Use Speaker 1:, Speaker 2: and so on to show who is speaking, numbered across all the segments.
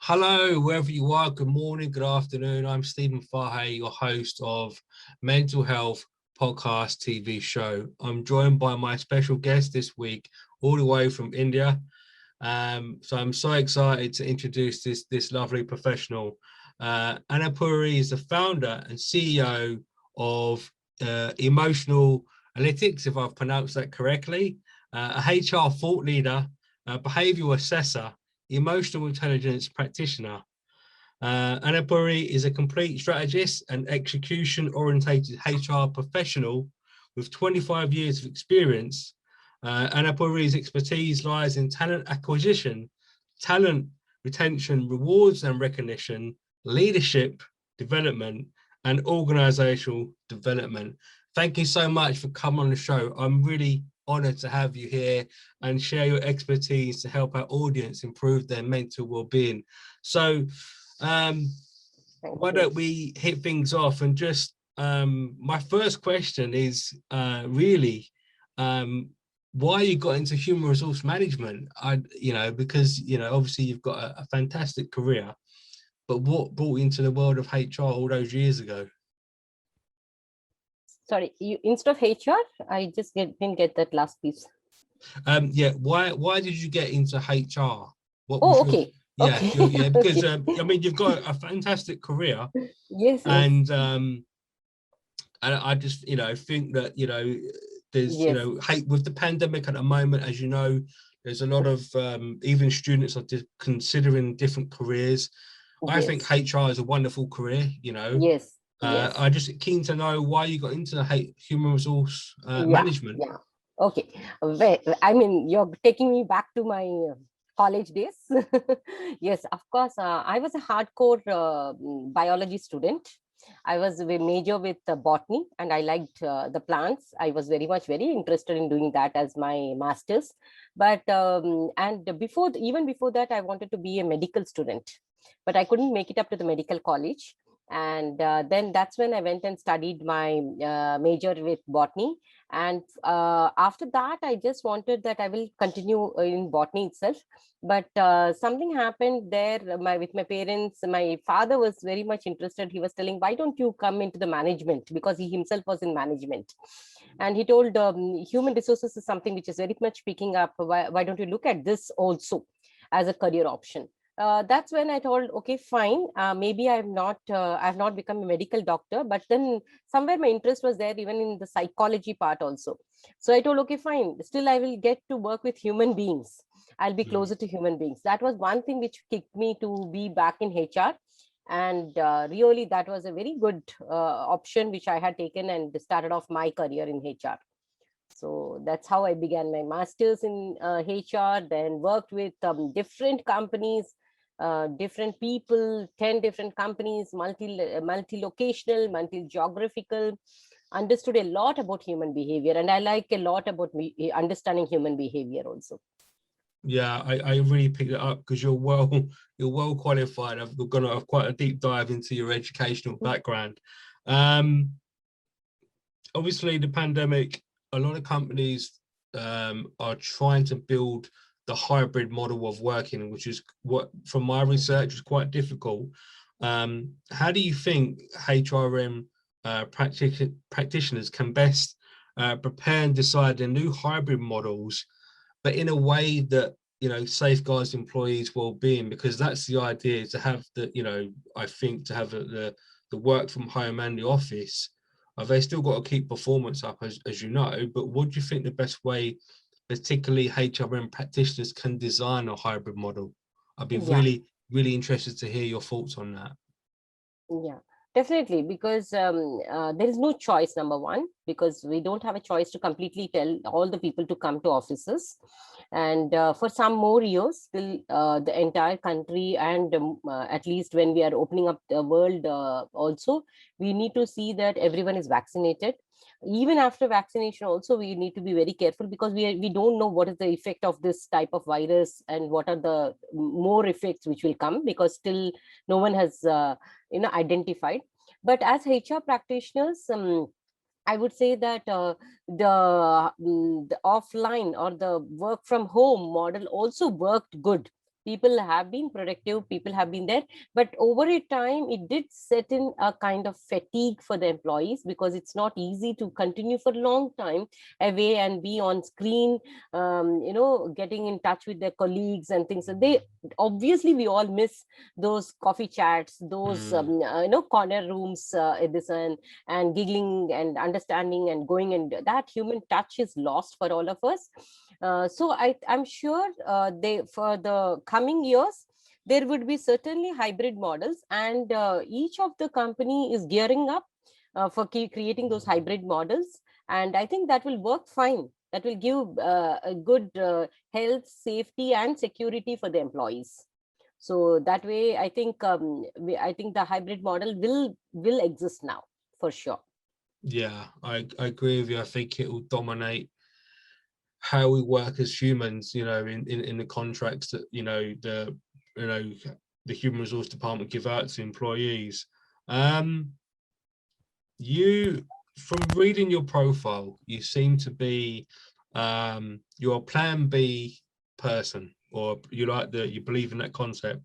Speaker 1: Hello, wherever you are, good morning, good afternoon. I'm Stephen Fahey, your host of Mental Health Podcast TV show. I'm joined by my special guest this week, all the way from India. So I'm so excited to introduce this lovely professional. Annapurna is the founder and CEO of Emotionalytics, if I've pronounced that correctly, a HR thought leader, a behavioral assessor, emotional intelligence practitioner. Annapurna is a complete strategist and execution-orientated HR professional with 25 years of experience. Annapurna's expertise lies in talent acquisition, talent retention, rewards and recognition, leadership development, and organizational development. Thank you so much for coming on the show. I'm really honored to have you here and share your expertise to help our audience improve their mental well-being. So why don't we hit things off, and just my first question is really why you got into human resource management. Because obviously you've got a fantastic career, but what brought you into the world of HR all those years ago?
Speaker 2: Sorry, you instead of HR, I just didn't get that last piece.
Speaker 1: Why did you get into HR?
Speaker 2: Okay.
Speaker 1: Because I mean, you've got a fantastic career.
Speaker 2: Yes.
Speaker 1: And I just think that there's with the pandemic at the moment, as you know, there's a lot of even students are considering different careers. I think HR is a wonderful career.
Speaker 2: Yes.
Speaker 1: I just keen to know why you got into human resource management.
Speaker 2: Yeah. Okay. Well, I mean, you're taking me back to my college days. Yes, of course. I was a hardcore biology student. I was a major with botany, and I liked the plants. I was very interested in doing that as my master's. But and even before that, I wanted to be a medical student, but I couldn't make it up to the medical college. And then that's when I went and studied my major with botany. And after that, I just wanted that I will continue in botany itself. But something happened there with my parents. My father was very much interested. He was telling, why don't you come into the management? Because he himself was in management. And he told human resources is something which is very much picking up. Why don't you look at this also as a career option? That's when I told, okay, fine. Maybe I've not become a medical doctor, but then somewhere my interest was there, even in the psychology part also. So I told, okay, fine. Still, I will get to work with human beings. I'll be closer to human beings. That was one thing which kicked me to be back in HR. And really, that was a very good option which I had taken and started off my career in HR. So that's how I began my master's in HR, then worked with different companies, different people, 10 different companies, multi-locational, multi-geographical, understood a lot about human behavior. And I like a lot about understanding human behavior also.
Speaker 1: Yeah, I really picked it up because you're well qualified. I've gone to have quite a deep dive into your educational background. Obviously, the pandemic, a lot of companies are trying to build the hybrid model of working, which is what, from my research, is quite difficult. How do you think HRM practitioners can best prepare and decide the new hybrid models, but in a way that safeguards employees' well-being? Because that's the idea, to have I think to have the work from home and the office. They still got to keep performance up, as you know, but what do you think the best way, particularly HRM practitioners, can design a hybrid model? I'd be really interested to hear your thoughts on that.
Speaker 2: Yeah, definitely, because there is no choice, number one, because we don't have a choice to completely tell all the people to come to offices. And for some more years, till the entire country, and at least when we are opening up the world also, we need to see that everyone is vaccinated. Even after vaccination also, we need to be very careful, because we don't know what is the effect of this type of virus and what are the more effects which will come, because still no one has identified. But as HR practitioners, I would say that the offline or the work from home model also worked good People have been productive, people have been there, but over a time it did set in a kind of fatigue for the employees, because it's not easy to continue for a long time away and be on screen, getting in touch with their colleagues and things. So they obviously, we all miss those coffee chats, those corner rooms, and giggling and understanding and going, and that human touch is lost for all of us. So I'm sure they, for the coming years, there would be certainly hybrid models, and each of the company is gearing up for creating those hybrid models. And I think that will work fine. That will give a good health, safety, and security for the employees. So that way, I think I think the hybrid model will exist now for sure.
Speaker 1: Yeah, I agree with you. I think it will dominate how we work as humans, in the contracts that, the human resource department give out to employees. You, from reading your profile, you seem to be, you're a plan B person, or you believe in that concept.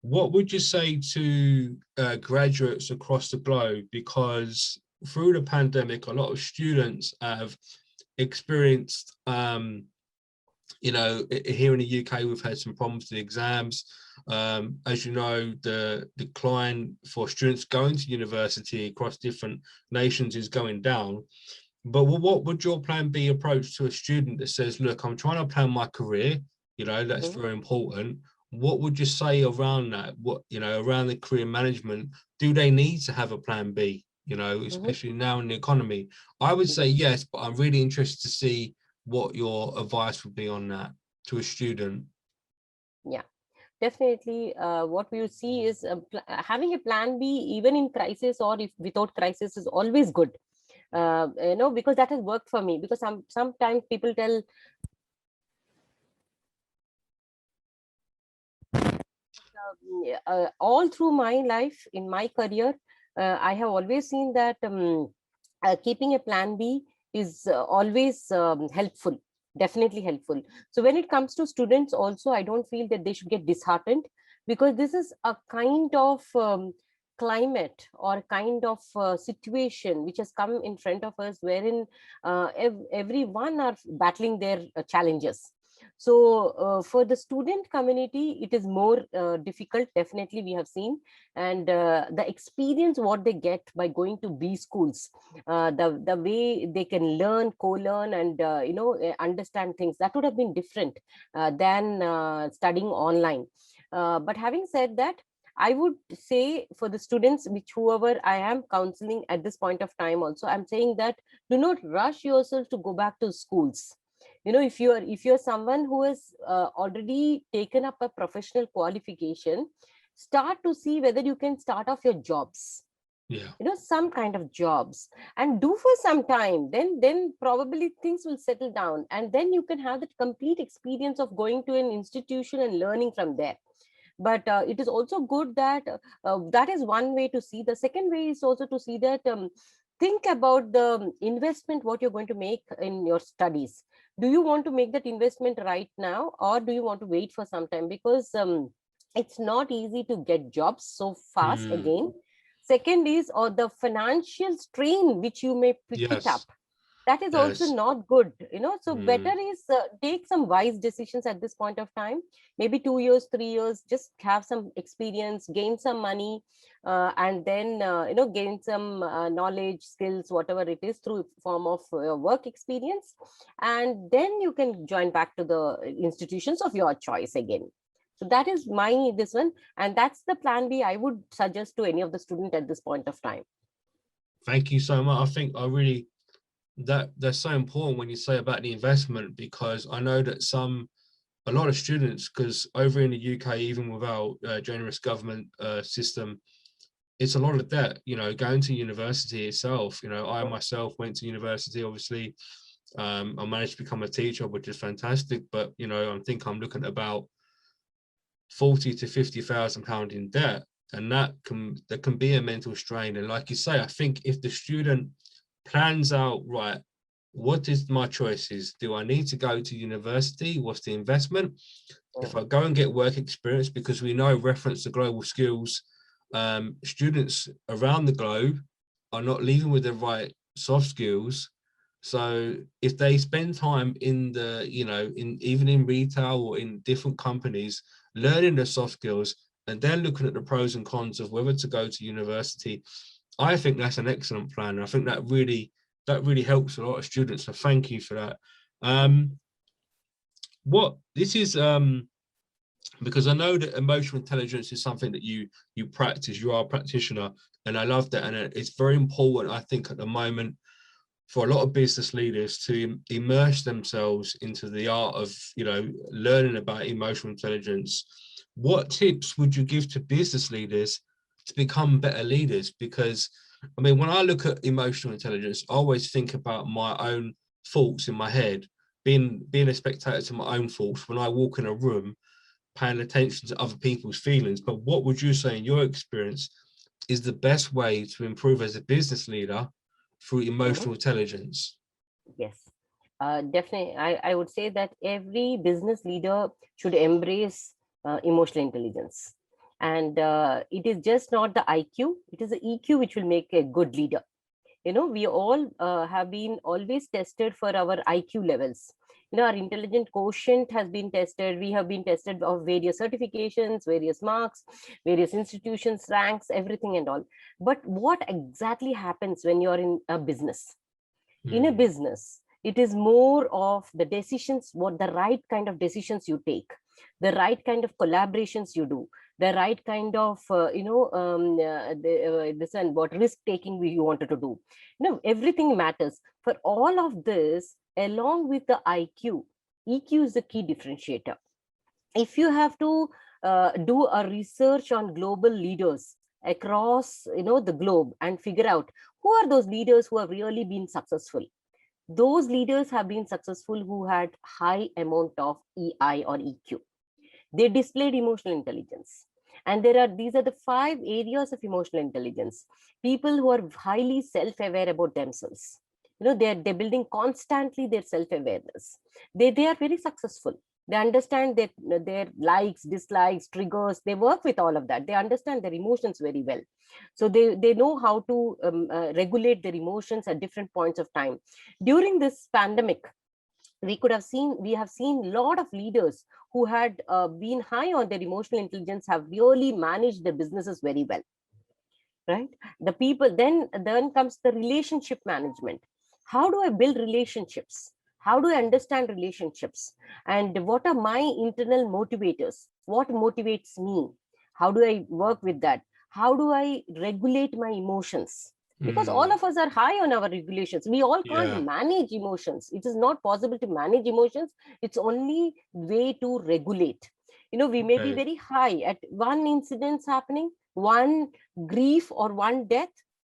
Speaker 1: What would you say to graduates across the globe? Because through the pandemic, a lot of students have experienced, here in the UK, we've had some problems with the exams. As you know, the decline for students going to university across different nations is going down. But what would your plan B approach to a student that says, look, I'm trying to plan my career, that's very important. What would you say around that? Around the career management, do they need to have a plan B, especially now in the economy? I would say yes, but I'm really interested to see what your advice would be on that to a student.
Speaker 2: Yeah, definitely. What we see is having a plan B, even in crisis or if without crisis, is always good. Because that has worked for me. Because sometimes people tell, all through my life, in my career, I have always seen that keeping a plan B is always helpful, definitely helpful. So when it comes to students also, I don't feel that they should get disheartened, because this is a kind of climate or kind of situation which has come in front of us, wherein everyone are battling their challenges. So for the student community, it is more difficult, definitely, we have seen. And the experience what they get by going to B schools, the way they can learn, co-learn, and understand things, that would have been different than studying online. But having said that, I would say for the students, which whoever I am counseling at this point of time also, I'm saying that do not rush yourself to go back to schools. If you're someone who has already taken up a professional qualification, start to see whether you can start off your jobs,
Speaker 1: Yeah.
Speaker 2: some kind of jobs, and do for some time. Then probably things will settle down, and then you can have that complete experience of going to an institution and learning from there. But it is also good that that is one way to see. The second way is also to see that think about the investment what you're going to make in your studies. Do you want to make that investment right now, or do you want to wait for some time? Because it's not easy to get jobs so fast again. Second is, or the financial strain which you may pick it up,
Speaker 1: Yes.
Speaker 2: that is also
Speaker 1: Yes.
Speaker 2: not good. So better is take some wise decisions at this point of time. Maybe 2 years, 3 years, just have some experience, gain some money, and then gain some knowledge, skills, whatever it is, through form of work experience. And then you can join back to the institutions of your choice again. So that is my this one, and that's the plan B I would suggest to any of the student at this point of time.
Speaker 1: Thank you so much. I think that's so important when you say about the investment, because I know that a lot of students, because over in the UK, even without a generous government system, it's a lot of debt, going to university itself. I myself went to university, obviously. I managed to become a teacher, which is fantastic, but I think I'm looking at about 40 to 50,000 pound in debt, and that can be a mental strain. And like you say, I think if the student plans out, right, what is my choices? Do I need to go to university? What's the investment? if I go and get work experience, because we know reference to global skills, students around the globe are not leaving with the right soft skills. So if they spend time in the, even in retail or in different companies, learning the soft skills and then looking at the pros and cons of whether to go to university, I think that's an excellent plan. And I think that really helps a lot of students. So thank you for that. Because I know that emotional intelligence is something that you practice. You are a practitioner, and I love that. And it's very important, I think, at the moment for a lot of business leaders to immerse themselves into the art of, learning about emotional intelligence. What tips would you give to business leaders to become better leaders? Because, I mean, when I look at emotional intelligence, I always think about my own thoughts in my head, being a spectator to my own thoughts when I walk in a room, paying attention to other people's feelings. But what would you say in your experience is the best way to improve as a business leader through emotional intelligence?
Speaker 2: Yes, definitely. I would say that every business leader should embrace emotional intelligence. And it is just not the IQ, it is the EQ which will make a good leader. We all have been always tested for our IQ levels. Our intelligent quotient has been tested. We have been tested of various certifications, various marks, various institutions, ranks, everything and all. But what exactly happens when you're in a business? In a business, it is more of the decisions, what the right kind of decisions you take, the right kind of collaborations you do, the right kind of this and what risk taking you wanted to do. Everything matters. For all of this, along with the IQ, EQ is the key differentiator. If you have to do a research on global leaders across the globe and figure out who are those leaders who have really been successful, those leaders have been successful who had high amount of EI or EQ. They displayed emotional intelligence. And these are the 5 areas of emotional intelligence. People who are highly self-aware about themselves. They're building constantly their self-awareness. They are very successful. They understand their likes, dislikes, triggers. They work with all of that. They understand their emotions very well. So they know how to regulate their emotions at different points of time. During this pandemic, we have seen a lot of leaders who had been high on their emotional intelligence have really managed their businesses very well. Right? The people, then comes the relationship management. How do I build relationships? How do I understand relationships? And what are my internal motivators? What motivates me? How do I work with that? How do I regulate my emotions? Because all of us are high on our regulations. We all can't manage emotions. It is not possible to manage emotions. It's only way to regulate. We may be very high at one incident's happening, one grief or one death.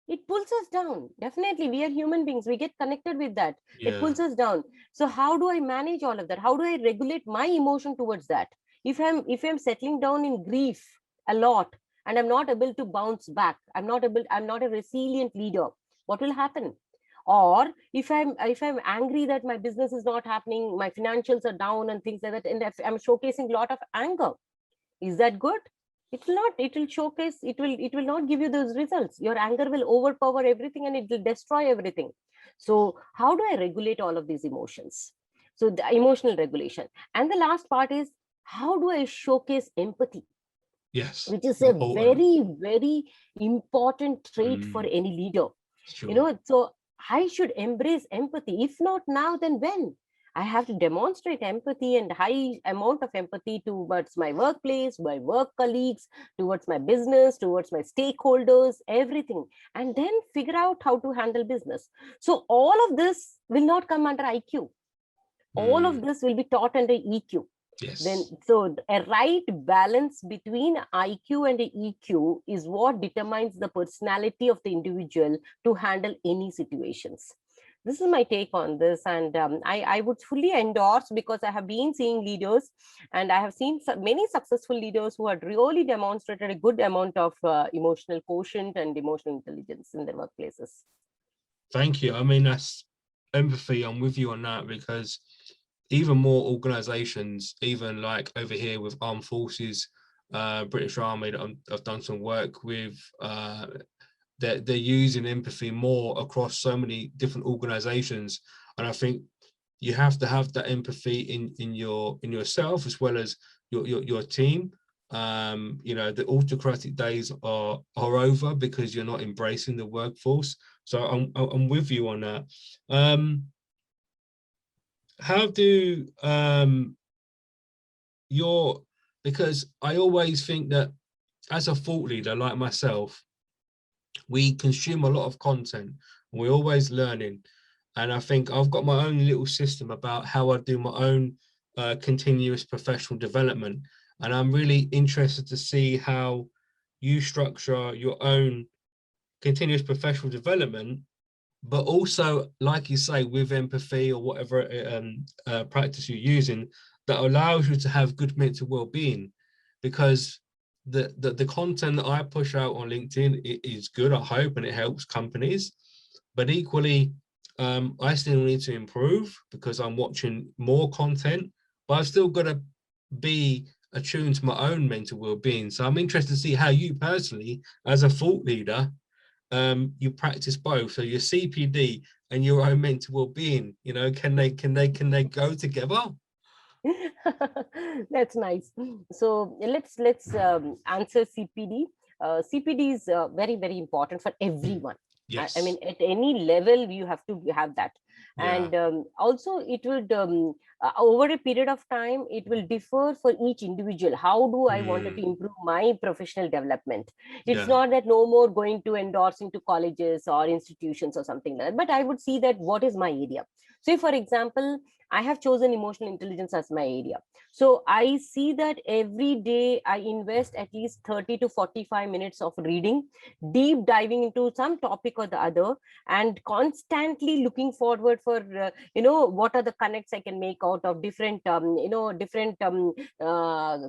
Speaker 2: It pulls us down. Definitely, we are human beings. We get connected with that. It pulls us down. So how do I manage all of that? How do I regulate my emotion towards that? If I'm settling down in grief a lot and I'm not able to bounce back, I'm not a resilient leader, what will happen? Or if I'm angry that my business is not happening, my financials are down and things like that, and if I'm showcasing a lot of anger, is that good? It will not. It will showcase, it will not give you those results. Your anger will overpower everything and it will destroy everything. So how do I regulate all of these emotions? So the emotional regulation. And the last part is, how do I showcase empathy?
Speaker 1: Yes,
Speaker 2: which is
Speaker 1: important.
Speaker 2: A very, very important trait for any leader.
Speaker 1: Sure.
Speaker 2: So I should embrace empathy. If not now, then when? I have to demonstrate empathy and high amount of empathy towards my workplace, my work colleagues, towards my business, towards my stakeholders, everything, and then figure out how to handle business. So all of this will not come under IQ. All of this will be taught under EQ.
Speaker 1: Yes.
Speaker 2: Then, so a right balance between IQ and EQ is what determines the personality of the individual to handle any situations. This is my take on this, and I would fully endorse, because I have been seeing leaders and I have seen many successful leaders who had really demonstrated a good amount of emotional quotient and emotional intelligence in their workplaces.
Speaker 1: Thank you. I mean, that's empathy. I'm with you on that, because even more organizations, even like over here with Armed Forces, British Army that I've done some work with, they're using empathy more across so many different organizations. And I think you have to have that empathy in yourself as well as your team. The autocratic days are over because you're not embracing the workforce. So I'm with you on that. How do because I always think that as a thought leader like myself, we consume a lot of content and we're always learning. And I think I've got my own little system about how I do my own continuous professional development. And I'm really interested to see how you structure your own continuous professional development, but also, like you say, with empathy or whatever practice you're using, that allows you to have good mental well-being. Because the content that I push out on LinkedIn is good, I hope, and it helps companies. But equally, I still need to improve because I'm watching more content, but I've still got to be attuned to my own mental well-being. So I'm interested to see how you personally, as a thought leader, you practice both. So your CPD and your own mental well-being, can they go together?
Speaker 2: That's nice. So let's answer CPD. CPD is very, very important for everyone.
Speaker 1: Yes.
Speaker 2: I mean, at any level, you have to have that.
Speaker 1: Yeah.
Speaker 2: And also it would, over a period of time, it will differ for each individual. How do I wanted to improve my professional development? It's not that no more going to endorse into colleges or institutions or something like that, but I would see that what is my area. So for example, I have chosen emotional intelligence as my area. So I see that every day I invest at least 30 to 45 minutes of reading, deep diving into some topic or the other, and constantly looking forward for, what are the connects I can make out of different,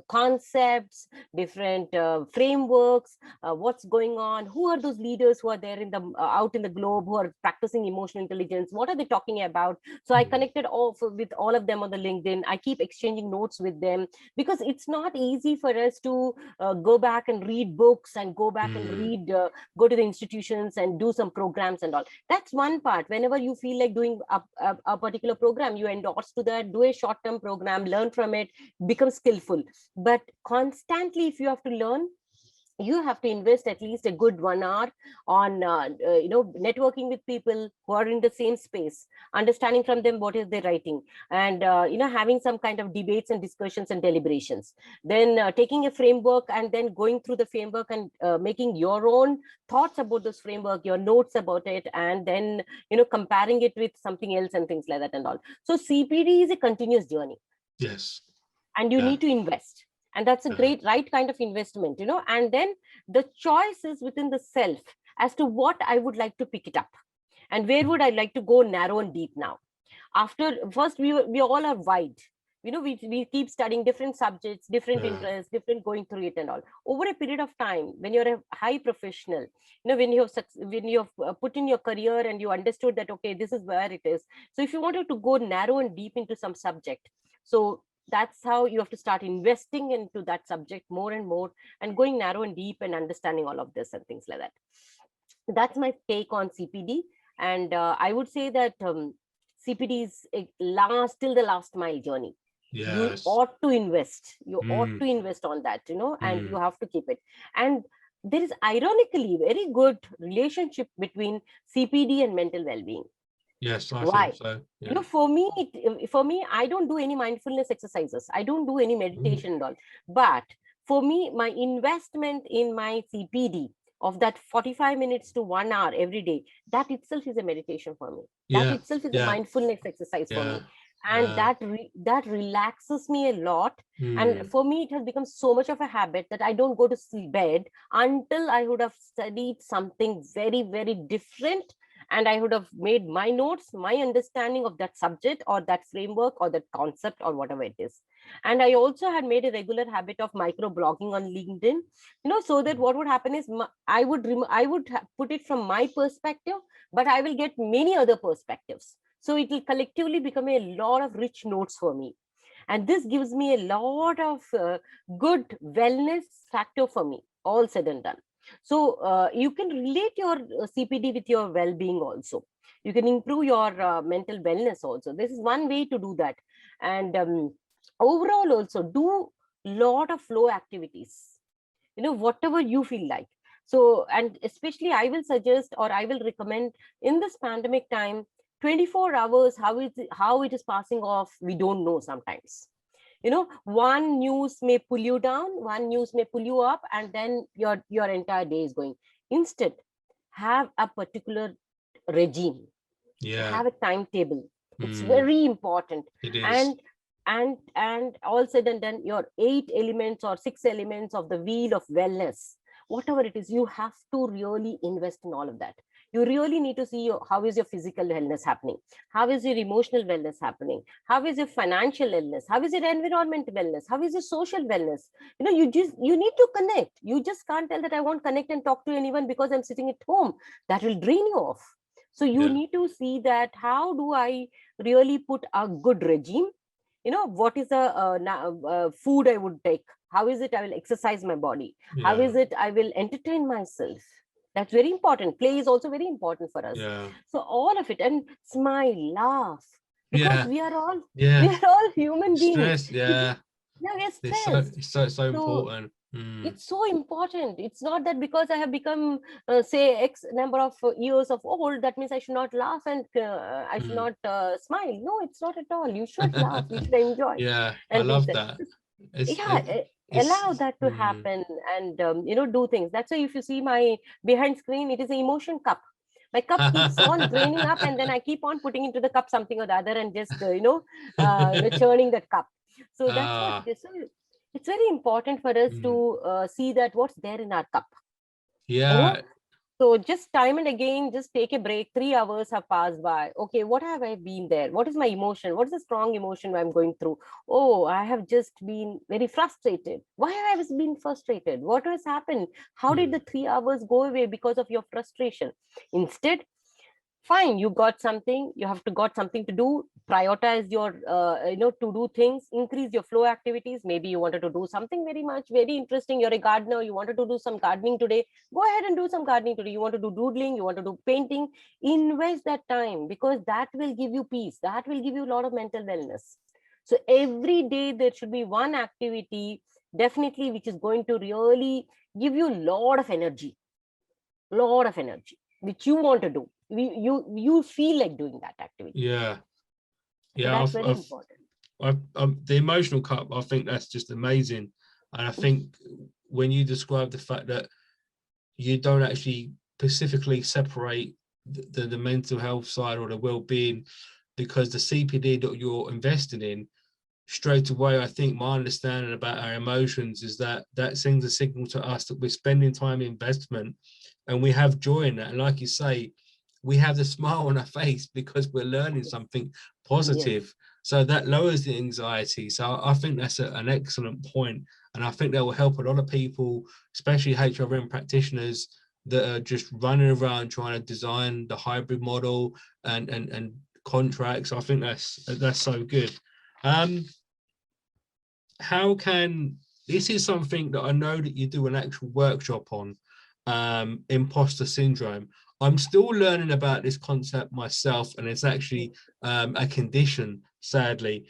Speaker 2: concepts, different frameworks, what's going on, who are those leaders who are there in the out in the globe who are practicing emotional intelligence, what are they talking about. So I connected with all of them on the LinkedIn. I keep exchanging notes with them, because it's not easy for us to go back and read books and go back and read, go to the institutions and do some programs and all. That's one part. Whenever you feel like doing a particular program, you endorse to that, do a short-term program, learn from it, become skillful. But constantly, if you have to learn, you have to invest at least a good 1 hour on networking with people who are in the same space, understanding from them what is their writing, and having some kind of debates and discussions and deliberations, then taking a framework and then going through the framework and making your own thoughts about this framework, your notes about it, and then comparing it with something else and things like that and all. So CPD is a continuous journey.
Speaker 1: Yes.
Speaker 2: And you need to invest. And that's a great right kind of investment, and then the choice is within the self as to what I would like to pick it up and where would I like to go narrow and deep now. After first, we all are wide. We keep studying different subjects, different interests, different going through it and all. Over a period of time, when you're a high professional, when you have put in your career and you understood that, okay, this is where it is. So if you wanted to go narrow and deep into some subject, so that's how you have to start investing into that subject more and more and going narrow and deep and understanding all of this and things like that. That's my take on CPD. And I would say that CPD is till the last mile journey. Yes. You ought to invest. You ought to invest on that, and you have to keep it. And there is ironically very good relationship between CPD and mental well-being.
Speaker 1: Yes, I think so. Yeah.
Speaker 2: For me, I don't do any mindfulness exercises. I don't do any meditation and all. But for me, my investment in my CPD of that 45 minutes to 1 hour every day, that itself is a meditation for me. That itself is a mindfulness exercise for me. And that relaxes me a lot. And for me, it has become so much of a habit that I don't go to bed until I would have studied something very, very different. And I would have made my notes, my understanding of that subject or that framework or that concept or whatever it is. And I also had made a regular habit of micro blogging on LinkedIn, so that what would happen is I would put it from my perspective, but I will get many other perspectives. So it will collectively become a lot of rich notes for me. And this gives me a lot of good wellness factor for me, all said and done. So you can relate your CPD with your well-being also. You can improve your mental wellness also. This is one way to do that. And overall also do lot of flow activities, whatever you feel like. So, and especially I will suggest, or I will recommend, in this pandemic time, 24 hours, how it is passing off, we don't know sometimes. One news may pull you down, one news may pull you up, and then your entire day is going. Instead, have a particular regime,
Speaker 1: Yeah.
Speaker 2: have a timetable. It's
Speaker 1: Mm,
Speaker 2: very important.
Speaker 1: it is.
Speaker 2: And all said and done, your 8 elements or 6 elements of the wheel of wellness, whatever it is, you have to really invest in all of that. You really need to see how is your physical wellness happening, how is your emotional wellness happening, how is your financial wellness, how is your environmental wellness, how is your social wellness. You need to connect. You just can't tell that I won't connect and talk to anyone because I'm sitting at home. That will drain you off. So you
Speaker 1: Yeah.
Speaker 2: need to see that how do I really put a good regime. What is the food I would take, how is it I will exercise my body, how
Speaker 1: Yeah.
Speaker 2: is it I will entertain myself. That's very important. Play is also very important for us.
Speaker 1: Yeah.
Speaker 2: So all of it, and smile, laugh, because
Speaker 1: Yeah.
Speaker 2: we are all we
Speaker 1: Yeah.
Speaker 2: are all human beings.
Speaker 1: Stress. Yeah.
Speaker 2: Yeah, we are
Speaker 1: It's so
Speaker 2: stressed.
Speaker 1: it's so so
Speaker 2: So
Speaker 1: important. Mm.
Speaker 2: it's so important. It's not that because I have become say X number of years of old, that means I should not laugh and I should
Speaker 1: Mm.
Speaker 2: not smile. No, it's not at all. You should laugh, you should enjoy
Speaker 1: Yeah, I
Speaker 2: and things
Speaker 1: love
Speaker 2: like
Speaker 1: that.
Speaker 2: that.
Speaker 1: It's
Speaker 2: Yeah,
Speaker 1: it,
Speaker 2: allow
Speaker 1: it's
Speaker 2: that to happen. And do things. That's why if you see my behind screen, it is an emotion cup. My cup keeps on draining up, and then I keep on putting into the cup something or the other, and just churning that cup. So that's what it
Speaker 1: ah
Speaker 2: is. So it's very important for us
Speaker 1: mm.
Speaker 2: to see that what's there in our cup. you know
Speaker 1: Yeah.
Speaker 2: so just time and again, just take a break. 3 hours have passed by. Okay, what have I been there? What is my emotion? What is the strong emotion I'm going through? Oh, I have just been very frustrated. Why have I been frustrated? What has happened? How did
Speaker 1: Mm.
Speaker 2: the 3 hours go away because of your frustration? Instead, fine, you got something, you have to got something to do. Prioritize your to do things, increase your flow activities. Maybe you wanted to do something very interesting. You're a gardener, you wanted to do some gardening today. Go ahead and do some gardening today. You want to do doodling, you want to do painting. Invest that time, because that will give you peace, that will give you a lot of mental wellness. So every day there should be one activity, definitely, which is going to really give you a lot of energy, which you want to do. You feel like doing that activity.
Speaker 1: Yeah.
Speaker 2: So
Speaker 1: Yeah.
Speaker 2: that's very important.
Speaker 1: The emotional cup. I think that's just amazing, and I think when you describe the fact that you don't actually specifically separate the mental health side or the well-being, because the CPD that you're investing in, straight away, I think my understanding about our emotions is that sends a signal to us that we're spending time in investment and we have joy in that. And like you say, we have the smile on our face because we're learning
Speaker 2: Yes.
Speaker 1: something
Speaker 2: Yes.
Speaker 1: positive. So that lowers the anxiety. So I think that's an excellent point. And I think that will help a lot of people, especially HRM practitioners that are just running around trying to design the hybrid model and contracts. I think that's so good. Um, how can this is something that I know that you do an actual workshop on, imposter syndrome. I'm still learning about this concept myself, and it's actually a condition, sadly.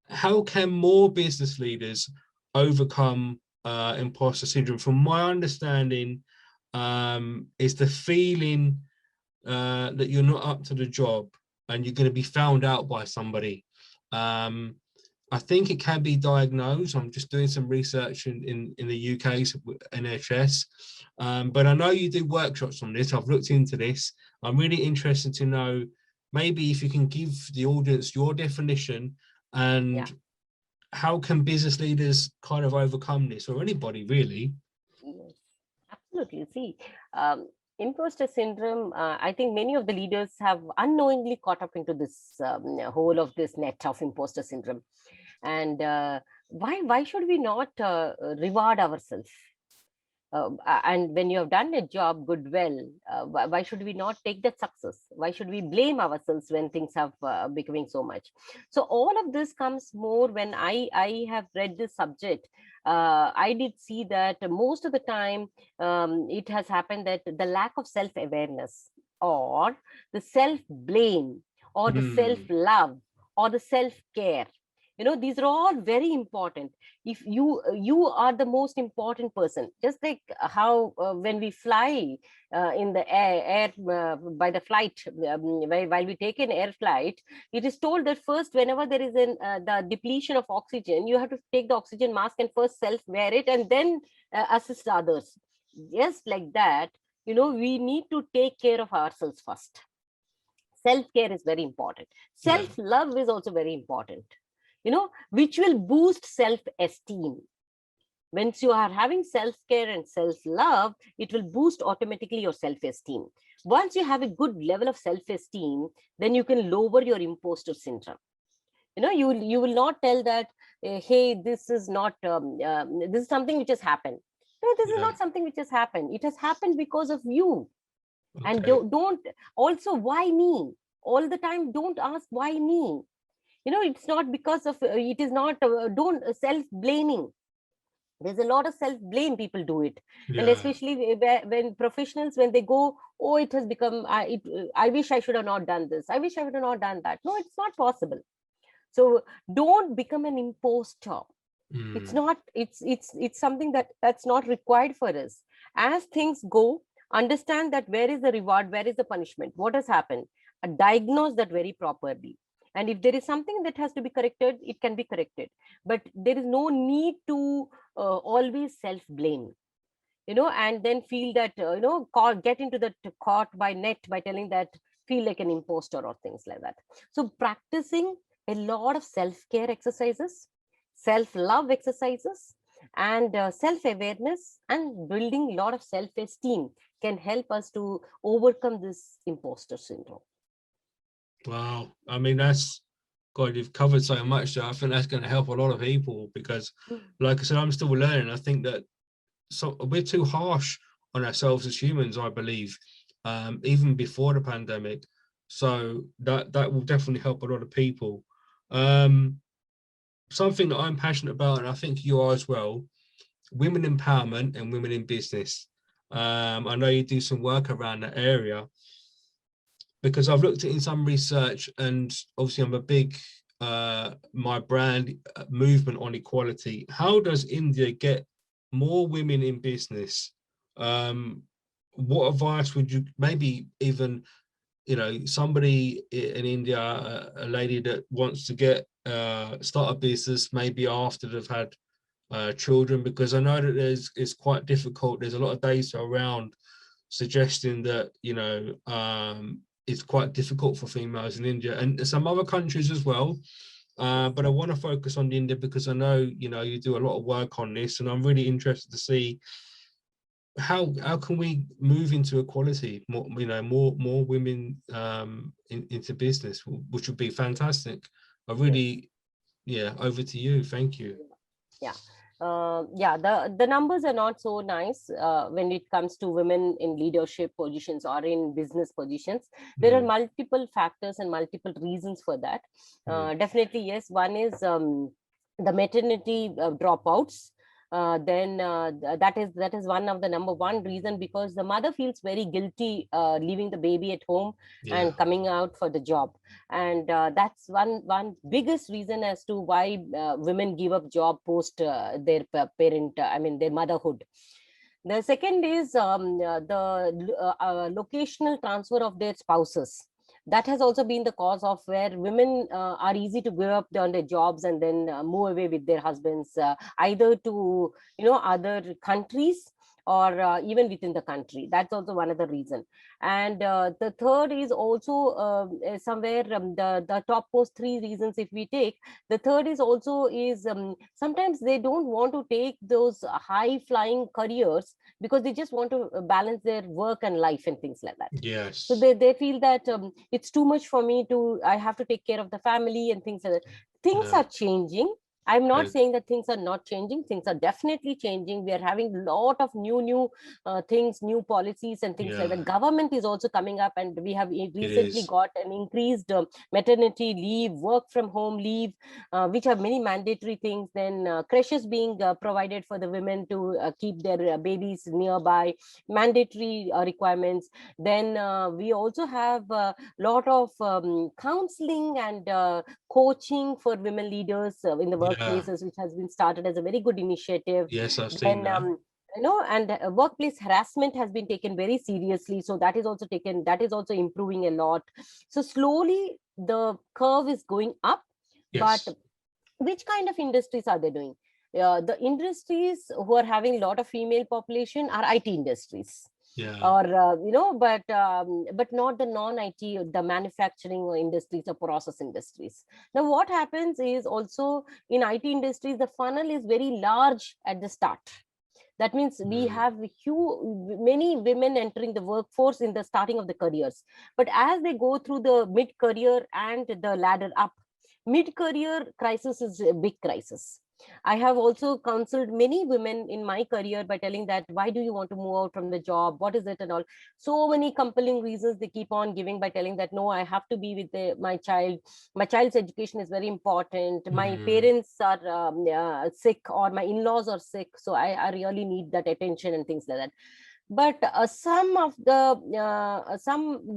Speaker 1: How can more business leaders overcome imposter syndrome? From my understanding, it's the feeling that you're not up to the job and you're going to be found out by somebody. Um, I think it can be diagnosed. I'm just doing some research in the UK's NHS. But I know you do workshops on this. I've looked into this. I'm really interested to know maybe if you can give the audience your definition
Speaker 2: Yeah.
Speaker 1: and how can business leaders kind of overcome this, or anybody really?
Speaker 2: Yes. Absolutely. See, imposter syndrome. I think many of the leaders have unknowingly caught up into this whole of this net of imposter syndrome. And why should we not reward ourselves? And when you have done a job good, well, why should we not take that success? Why should we blame ourselves when things have becoming so much? So all of this comes more when I have read this subject. I did see that most of the time it has happened that the lack of self-awareness, or the self-blame, or the
Speaker 1: Mm.
Speaker 2: self-love, or the self-care, these are all very important. If you are the most important person, just like how when we fly in the air by the flight, while we take an air flight, it is told that first, whenever there is the depletion of oxygen, you have to take the oxygen mask and first self wear it, and then assist others. Just like that, we need to take care of ourselves first. Self-care is very important.
Speaker 1: Yeah.
Speaker 2: Self-love is also very important, which will boost self-esteem. Once you are having self-care and self-love, it will boost automatically your self-esteem. Once you have a good level of self-esteem, then you can lower your imposter syndrome. You will not tell that, hey, this is not this is something which has happened. No, this is
Speaker 1: Yeah.
Speaker 2: not something which has happened. It has happened because of you. And
Speaker 1: Okay.
Speaker 2: don't also, why me? All the time, don't ask why me. It's not because of it is not don't self-blaming. There's a lot of self-blame, people do it. And
Speaker 1: Yeah.
Speaker 2: especially when professionals, when they go, oh, it has become I wish I should have not done this, I wish I would have not done that. No, it's not possible. So don't become an imposter. It's
Speaker 1: Mm.
Speaker 2: not, it's something that's not required for us. As things go, understand that where is the reward, where is the punishment, what has happened, diagnose that very properly. And if there is something that has to be corrected, it can be corrected. But there is no need to always self blame, and then feel that get into the caught by net by telling that, feel like an imposter or things like that. So practicing a lot of self-care exercises, self-love exercises, and self-awareness, and building a lot of self-esteem can help us to overcome this imposter syndrome.
Speaker 1: Wow. I mean, that's, God, you've covered so much that I think that's going to help a lot of people because, like I said, I'm still learning. I think that we're too harsh on ourselves as humans, I believe, even before the pandemic. So that will definitely help a lot of people. Something that I'm passionate about, and I think you are as well, women empowerment and women in business. I know you do some work around that area because I've looked at in some research, and obviously I'm a big my brand movement on equality. How does India get more women in business? What advice would you, maybe even, somebody in India, a lady that wants to get start a business maybe after they've had children, because I know that it's quite difficult. There's a lot of data around suggesting that it's quite difficult for females in India and some other countries as well. But I want to focus on India because I know you do a lot of work on this, and I'm really interested to see how can we move into equality, more women into business, which would be fantastic. I
Speaker 2: Yes.
Speaker 1: really, yeah, over to you. Thank you.
Speaker 2: Yeah. Yeah, the numbers are not so nice when it comes to women in leadership positions or in business positions. There are
Speaker 1: Mm,
Speaker 2: multiple factors and multiple reasons for that.
Speaker 1: mm,
Speaker 2: Definitely, yes. One is the maternity dropouts. Then that is one of the number one reason, because the mother feels very guilty leaving the baby at home
Speaker 1: yeah.
Speaker 2: and coming out for the job. And that's one biggest reason as to why women give up job post their parent I mean their motherhood. The second is the locational transfer of their spouses. That has also been the cause of where women are easy to give up on their jobs and then move away with their husbands, either to other countries, or even within the country. That's also one of the reason. And the third is also somewhere the topmost three reasons, if we take, the third is also is sometimes they don't want to take those high flying careers because they just want to balance their work and life and things like that. So
Speaker 1: Yes.
Speaker 2: they feel that it's too much for me to, I have to take care of the family and things like that. Things
Speaker 1: Yeah.
Speaker 2: are changing, I'm not saying that things are not changing. Things are definitely changing. We are having a lot of new things, new policies and things like that. Government is also coming up, and we have recently got an increased maternity leave, work from home leave, which are many mandatory things. Then creches being provided for the women to keep their babies nearby, mandatory requirements. Then we also have a lot of counseling and coaching for women leaders in the workplaces, which has been started as a very good initiative.
Speaker 1: Yes, I've
Speaker 2: Then
Speaker 1: seen that.
Speaker 2: and workplace harassment has been taken very seriously, so that is also improving a lot. So slowly the curve is going up. But which kind of industries are they doing? The industries who are having a lot of female population are IT industries, or but not the non-IT, the manufacturing industries or process industries. Now what happens is, also in IT industries, the funnel is very large at the start. That means we have many women entering the workforce in the starting of the careers. But as they go through the mid-career and the ladder up, mid-career crisis is a big crisis. I have also counseled many women in my career by telling that, why do you want to move out from the job? What is it and all? So many compelling reasons they keep on giving by telling that, no, I have to be with my child. My child's education is very important. My parents are sick, or my in-laws are sick. So I really need that attention and things like that. But some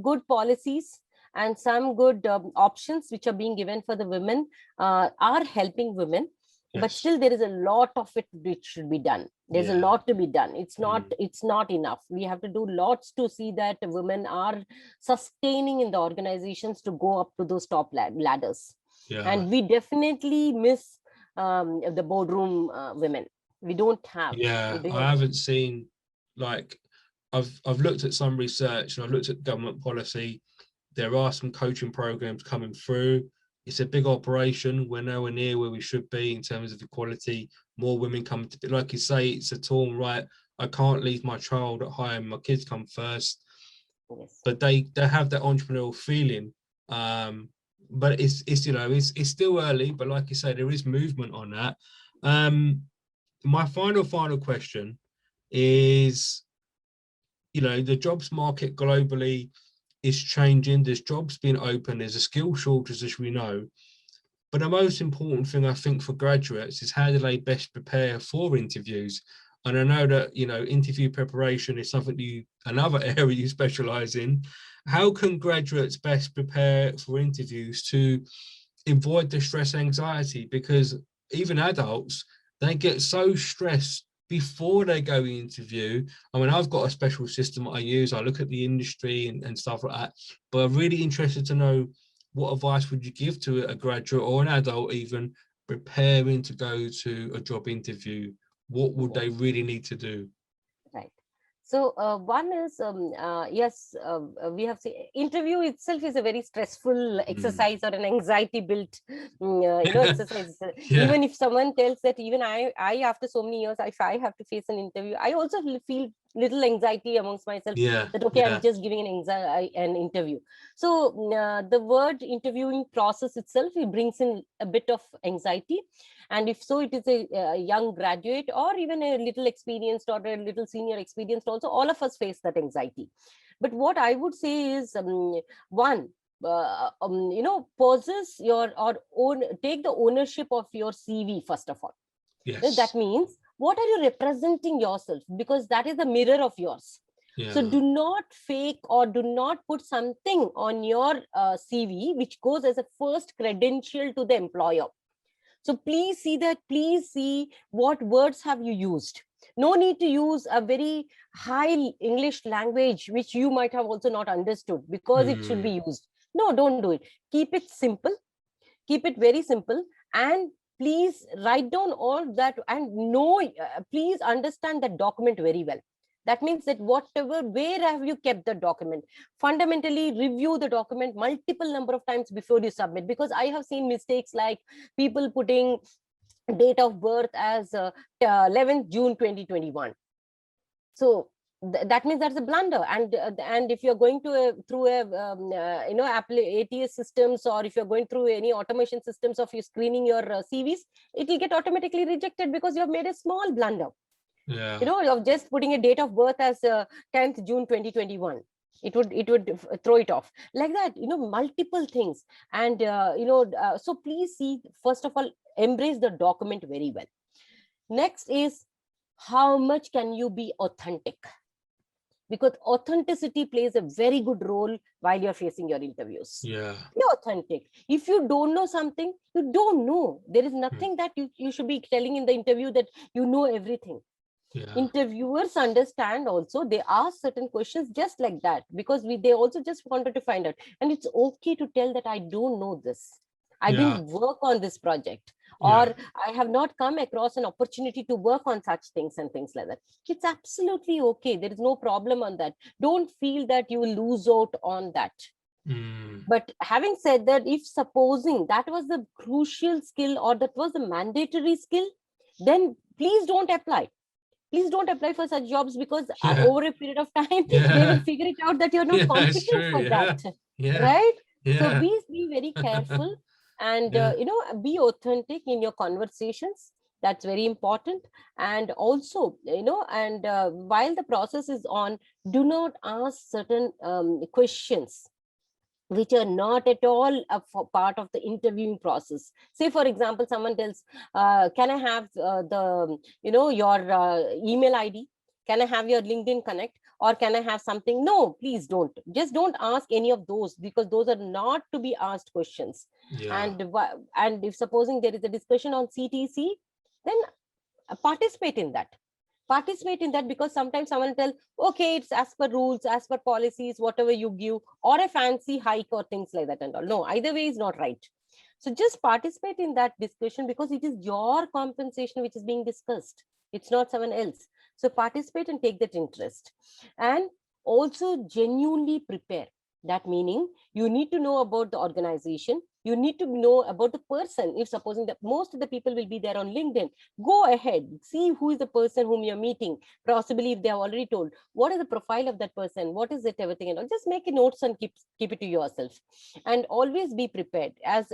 Speaker 2: good policies and some good options which are being given for the women are helping women. But still there is a lot of it which should be done. There's a lot to be done. It's not enough. We have to do lots to see that women are sustaining in the organizations to go up to those top ladders. And we definitely miss the boardroom women. We don't have.
Speaker 1: I haven't seen, like, I've looked at some research and I've looked at government policy. There are some coaching programs coming through. It's a big operation. We're nowhere near where we should be in terms of equality. More women come to, like you say, it's a torn right. I can't leave my child at home. My kids come first. But they have that entrepreneurial feeling. But it's still early. But like you say, there is movement on that. My final question is, the jobs market globally is changing. There's jobs being open. There's a skill shortage, as we know. But the most important thing, I think, for graduates is, how do they best prepare for interviews? And I know that, interview preparation is something another area you specialize in. How can graduates best prepare for interviews to avoid the stress, anxiety? Because even adults, they get so stressed before they go interview. I mean, I've got a special system I use. I look at the industry and stuff like that. But I'm really interested to know, what advice would you give to a graduate or an adult even preparing to go to a job interview? What would they really need to do?
Speaker 2: Right. So one is, yes, we have seen interview itself is a very stressful exercise or an anxiety built, exercise. Even if someone tells that, even I after so many years, if I have to face an interview, I also feel little anxiety amongst myself that, okay, I'm just giving an interview. So the word interviewing process itself, it brings in a bit of anxiety. And if so, it is a young graduate or even a little experienced or a little senior experienced also, all of us face that anxiety. But what I would say is, one, possess take the ownership of your CV, first of all. That means, what are you representing yourself? Because that is the mirror of yours. So do not fake or do not put something on your CV which goes as a first credential to the employer. So please see that, please see what words have you used. No need to use a very high English language, which you might have also not understood, because it should be used. No, don't do it. Keep it simple. Keep it very simple. And please write down all that, and please understand that document very well. That means that where have you kept the document? Fundamentally review the document multiple number of times before you submit, because I have seen mistakes like people putting date of birth as 11th June 2021. So that means that's a blunder. And if you're going to through a ATS systems, or if you're going through any automation systems of you screening your CVs, it will get automatically rejected because you have made a small blunder.
Speaker 1: Yeah.
Speaker 2: Of just putting a date of birth as 10th June 2021. It would throw it off like that, multiple things. And so please see, first of all, embrace the document very well. Next is, how much can you be authentic? Because authenticity plays a very good role while you're facing your interviews.
Speaker 1: Yeah.
Speaker 2: Be authentic. If you don't know something, you don't know. There is nothing that you should be telling in the interview that you know everything.
Speaker 1: Yeah.
Speaker 2: Interviewers understand also, they ask certain questions just like that, because they also just wanted to find out. And it's okay to tell that I don't know this. I didn't work on this project, or I have not come across an opportunity to work on such things and things like that. It's absolutely okay. There is no problem on that. Don't feel that you will lose out on that. But having said that, if supposing that was the crucial skill, or that was the mandatory skill, then please don't apply. Please don't apply for such jobs, because over a period of time, they will figure it out that you're not competent for that. Right? So be very careful, and be authentic in your conversations. That's very important. And also, and while the process is on, do not ask certain questions which are not at all a part of the interviewing process. Say, for example, someone tells, can I have your email ID? Can I have your LinkedIn Connect? Or can I have something? No, please don't. Just don't ask any of those, because those are not to be asked questions. And if supposing there is a discussion on CTC, then participate in that. Because sometimes someone tell, okay, it's as per rules, as per policies, whatever you give, or a fancy hike or things like that and all. No, either way is not right. So just participate in that discussion, because it is your compensation which is being discussed. It's not someone else. So participate and take that interest. And also genuinely prepare. That meaning, you need to know about the organization. You need to know about the person. If supposing that most of the people will be there on LinkedIn, go ahead, see who is the person whom you're meeting. Possibly if they have already told, what is the profile of that person? What is it, everything and all. Just make a notes and keep it to yourself. And always be prepared. As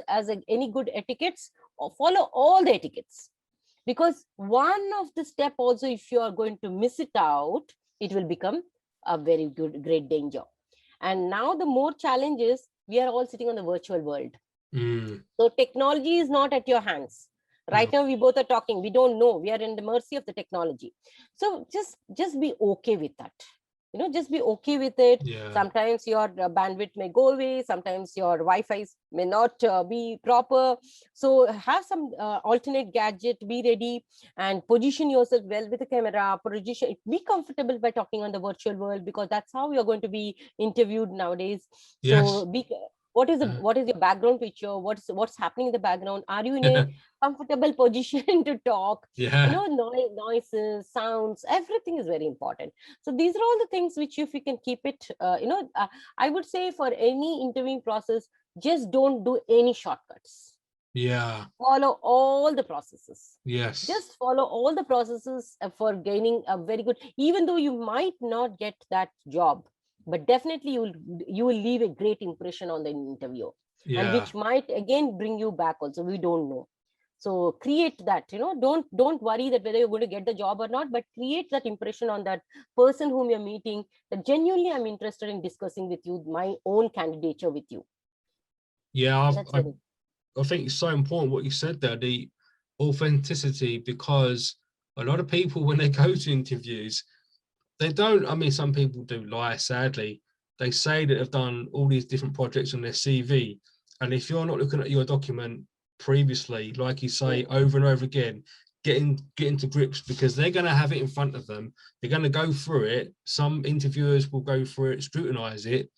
Speaker 2: any good etiquettes, follow all the etiquettes. Because one of the step also, if you are going to miss it out, it will become a very great danger. And now the more challenge is, we are all sitting on the virtual world. So technology is not at your hands. Right now, we both are talking. We don't know. We are in the mercy of the technology. So just be okay with that. Just be okay with it. Sometimes your bandwidth may go away. Sometimes your Wi-Fi may not be proper. So have some alternate gadget, be ready, and position yourself well with the camera. Be comfortable by talking on the virtual world, because that's how you're going to be interviewed nowadays. So what is your background picture? What's happening in the background? Are you in a comfortable position to talk? Noises, sounds, everything is very important. So these are all the things which, if you can keep it, I would say for any interviewing process, just don't do any shortcuts. Follow all the processes. Just follow all the processes for gaining a very good, even though you might not get that job, but definitely you will leave a great impression on the interview, and which might again bring you back also. We don't know. So create that, don't worry that whether you're going to get the job or not, but create that impression on that person whom you're meeting, that genuinely I'm interested in discussing with you my own candidature with you.
Speaker 1: I think it's so important what you said there, the authenticity, because a lot of people, when they go to interviews, they don't, I mean, some people do lie, sadly. They say that they've done all these different projects on their CV. And if you're not looking at your document previously, like you say, over and over again, getting to grips, because they're going to have it in front of them. They're going to go through it. Some interviewers will go through it, scrutinize it,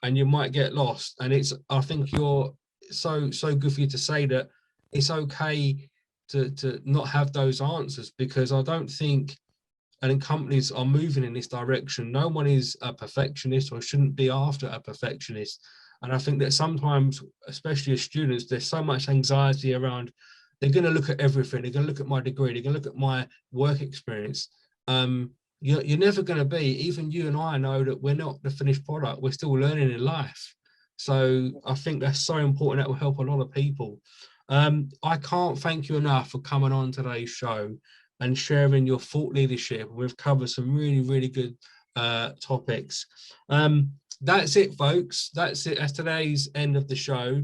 Speaker 1: and you might get lost. And I think you're so good for you to say that it's okay to not have those answers, because I don't think, and companies are moving in this direction. No one is a perfectionist, or shouldn't be after a perfectionist. And I think that sometimes, especially as students, there's so much anxiety around, they're going to look at everything. They're going to look at my degree. They're going to look at my work experience. you're never going to be, even you and I know that we're not the finished product. We're still learning in life. So I think that's so important. That will help a lot of people. I can't thank you enough for coming on today's show and sharing your thought leadership. We've covered some really, really good topics. That's it, folks. That's it. That's today's end of the show.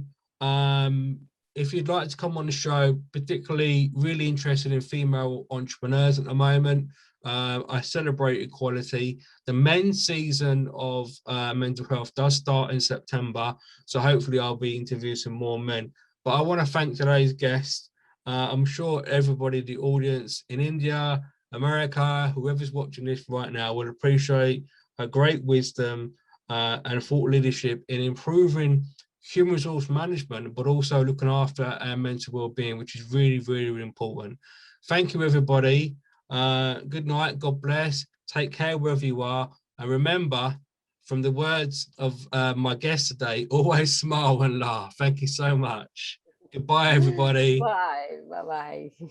Speaker 1: If you'd like to come on the show, particularly really interested in female entrepreneurs at the moment, I celebrate equality. The men's season of mental health does start in September, so hopefully I'll be interviewing some more men. But I want to thank today's guest. I'm sure everybody, the audience in India, America, whoever's watching this right now, will appreciate her great wisdom and thought leadership in improving human resource management, but also looking after our mental well-being, which is really, really, really important. Thank you, everybody. Good night. God bless. Take care wherever you are. And remember, from the words of my guest today, always smile and laugh. Thank you so much. Goodbye, everybody.
Speaker 2: Bye. Bye-bye.